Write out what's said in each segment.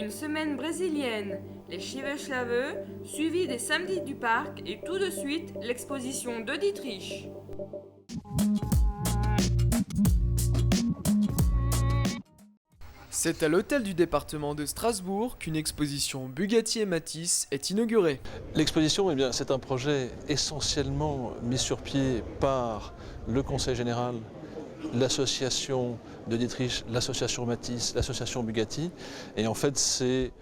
une semaine brésilienne, les cheveux Schlaveux, suivi des samedis du parc et tout de suite l'exposition de Dietrich. C'est à l'hôtel du département de Strasbourg qu'une exposition Bugatti et Matisse est inaugurée. L'exposition, c'est un projet essentiellement mis sur pied par le Conseil général, l'association de Dietrich, l'association Matisse, l'association Bugatti. Et en fait, c'est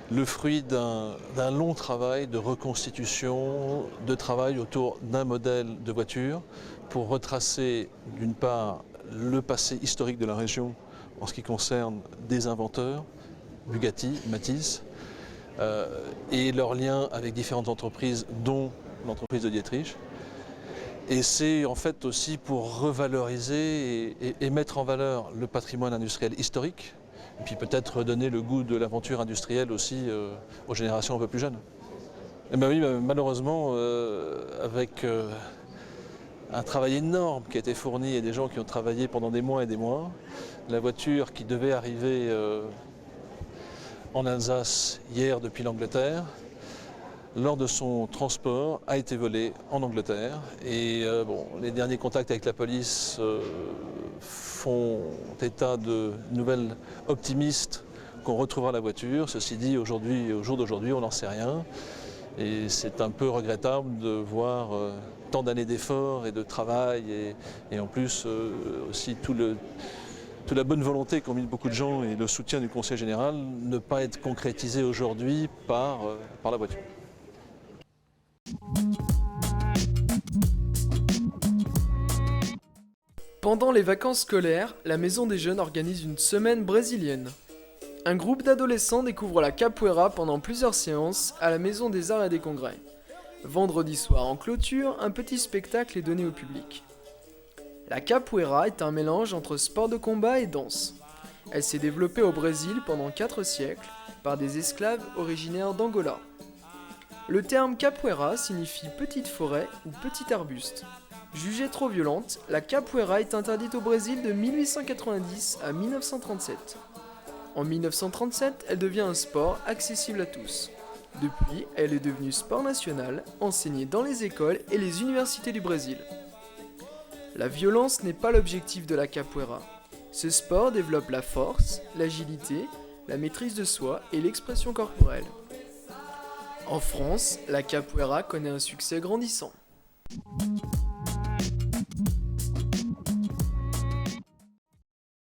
le fruit d'un long travail de reconstitution, de travail autour d'un modèle de voiture pour retracer d'une part le passé historique de la région en ce qui concerne des inventeurs, Bugatti, Matisse, et leurs liens avec différentes entreprises, dont l'entreprise de Dietrich. Et c'est en fait aussi pour revaloriser et mettre en valeur le patrimoine industriel historique, et puis peut-être donner le goût de l'aventure industrielle aussi aux générations un peu plus jeunes. Et bien oui, malheureusement, avec un travail énorme qui a été fourni et des gens qui ont travaillé pendant des mois et des mois, la voiture qui devait arriver en Alsace hier depuis l'Angleterre, lors de son transport, a été volée en Angleterre. Et les derniers contacts avec la police font état de nouvelles optimistes qu'on retrouvera la voiture. Ceci dit, aujourd'hui, au jour d'aujourd'hui, on n'en sait rien. Et c'est un peu regrettable de voir tant d'années d'efforts et de travail et en plus aussi toute la bonne volonté qu'ont mis beaucoup de gens et le soutien du Conseil général ne pas être concrétisé aujourd'hui par la voiture. Pendant les vacances scolaires, la Maison des Jeunes organise une semaine brésilienne. Un groupe d'adolescents découvre la capoeira pendant plusieurs séances à la Maison des Arts et des Congrès. Vendredi soir en clôture, un petit spectacle est donné au public. La capoeira est un mélange entre sport de combat et danse. Elle s'est développée au Brésil pendant 4 siècles par des esclaves originaires d'Angola. Le terme capoeira signifie petite forêt ou petit arbuste. Jugée trop violente, la capoeira est interdite au Brésil de 1890 à 1937. En 1937, elle devient un sport accessible à tous. Depuis, elle est devenue sport national, enseigné dans les écoles et les universités du Brésil. La violence n'est pas l'objectif de la capoeira. Ce sport développe la force, l'agilité, la maîtrise de soi et l'expression corporelle. En France, la capoeira connaît un succès grandissant.